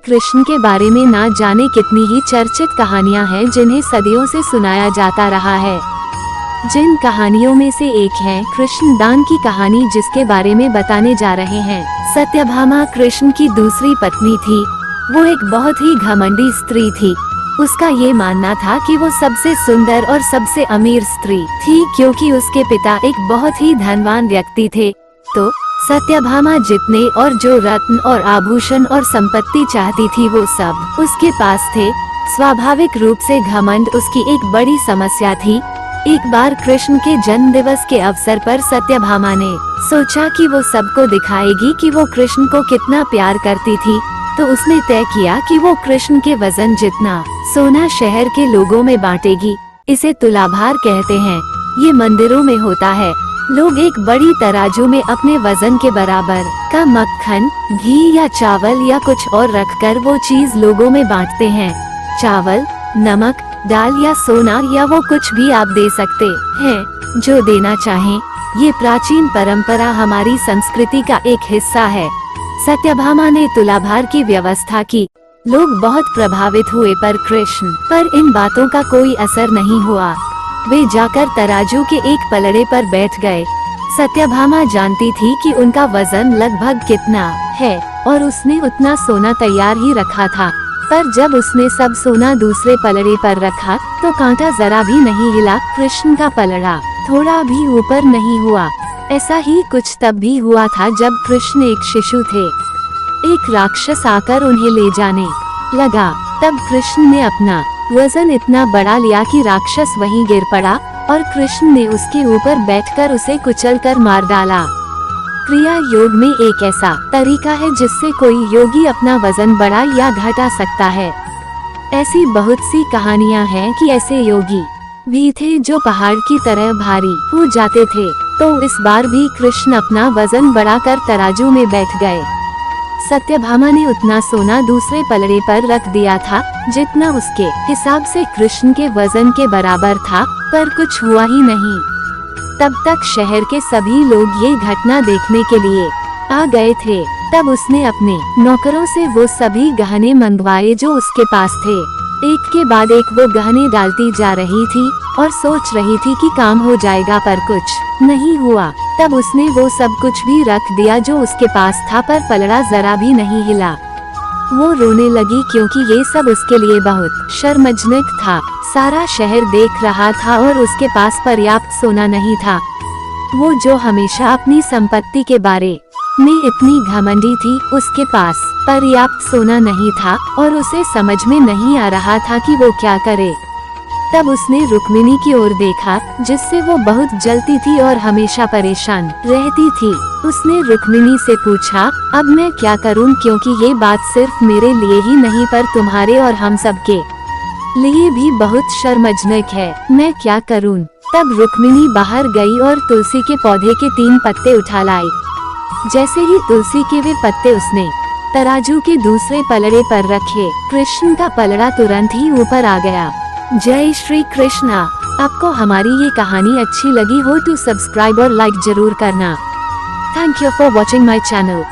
कृष्ण के बारे में ना जाने कितनी ही चर्चित कहानियां हैं जिन्हें सदियों से सुनाया जाता रहा है। जिन कहानियों में से एक है कृष्ण दान की कहानी, जिसके बारे में बताने जा रहे हैं। सत्यभामा कृष्ण की दूसरी पत्नी थी। वो एक बहुत ही घमंडी स्त्री थी। उसका ये मानना था कि वो सबसे सुंदर और सबसे अमीर स्त्री थी, क्योंकि उसके पिता एक बहुत ही धनवान व्यक्ति थे। तो सत्यभामा जितने और जो रत्न और आभूषण और संपत्ति चाहती थी वो सब उसके पास थे। स्वाभाविक रूप से घमंड उसकी एक बड़ी समस्या थी। एक बार कृष्ण के जन्म दिवस के अवसर पर सत्यभामा ने सोचा कि वो सबको दिखाएगी कि वो कृष्ण को कितना प्यार करती थी। तो उसने तय किया कि वो कृष्ण के वजन जितना सोना शहर के लोगों में बांटेगी। इसे तुलाभार कहते हैं। ये मंदिरों में होता है। लोग एक बड़ी तराजू में अपने वजन के बराबर का मक्खन, घी या चावल या कुछ और रखकर वो चीज लोगों में बांटते हैं। चावल, नमक, दाल या सोना या वो कुछ भी आप दे सकते हैं जो देना चाहें। ये प्राचीन परंपरा हमारी संस्कृति का एक हिस्सा है। सत्यभामा ने तुलाभार की व्यवस्था की। लोग बहुत प्रभावित हुए, पर कृष्ण पर इन बातों का कोई असर नहीं हुआ। वे जाकर तराजू के एक पलड़े पर बैठ गए। सत्यभामा जानती थी कि उनका वजन लगभग कितना है और उसने उतना सोना तैयार ही रखा था। पर जब उसने सब सोना दूसरे पलड़े पर रखा तो कांटा जरा भी नहीं हिला। कृष्ण का पलड़ा थोड़ा भी ऊपर नहीं हुआ। ऐसा ही कुछ तब भी हुआ था जब कृष्ण एक शिशु थे। एक राक्षस आकर उन्हें ले जाने लगा। तब कृष्ण ने अपना वजन इतना बड़ा लिया कि राक्षस वहीं गिर पड़ा और कृष्ण ने उसके ऊपर बैठकर उसे कुचलकर मार डाला। क्रिया योग में एक ऐसा तरीका है जिससे कोई योगी अपना वजन बढ़ा या घटा सकता है। ऐसी बहुत सी कहानियां हैं कि ऐसे योगी भी थे जो पहाड़ की तरह भारी हो जाते थे। तो इस बार भी कृष्ण अपना वजन बढ़ाकर तराजू में बैठ गए। सत्यभामा ने उतना सोना दूसरे पलड़े पर रख दिया था जितना उसके हिसाब से कृष्ण के वजन के बराबर था, पर कुछ हुआ ही नहीं। तब तक शहर के सभी लोग ये घटना देखने के लिए आ गए थे। तब उसने अपने नौकरों से वो सभी गहने मंगवाए जो उसके पास थे। एक के बाद एक वो गहने डालती जा रही थी और सोच रही थी कि काम हो जाएगा, पर कुछ नहीं हुआ। तब उसने वो सब कुछ भी रख दिया जो उसके पास था, पर पलड़ा जरा भी नहीं हिला। वो रोने लगी क्योंकि ये सब उसके लिए बहुत शर्मजनक था। सारा शहर देख रहा था और उसके पास पर्याप्त सोना नहीं था। वो जो हमेशा अपनी संपत्ति के बारे में इतनी घमंडी थी, उसके पास पर्याप्त सोना नहीं था और उसे समझ में नहीं आ रहा था कि वो क्या करे। तब उसने रुक्मिणी की ओर देखा, जिससे वो बहुत जलती थी और हमेशा परेशान रहती थी। उसने रुक्मिणी से पूछा, अब मैं क्या करूं, क्योंकि ये बात सिर्फ मेरे लिए ही नहीं पर तुम्हारे और हम सब के लिए भी बहुत शर्मजनक है। मैं क्या करूं? तब रुक्मिणी बाहर गई और तुलसी के पौधे के 3 पत्ते उठा लाई। जैसे ही तुलसी के वे पत्ते उसने तराजू के दूसरे पलड़े पर रखे, कृष्ण का पलड़ा तुरंत ही ऊपर आ गया। जय श्री कृष्णा। आपको हमारी ये कहानी अच्छी लगी हो तो सब्सक्राइब और लाइक जरूर करना। Thank you for watching my channel.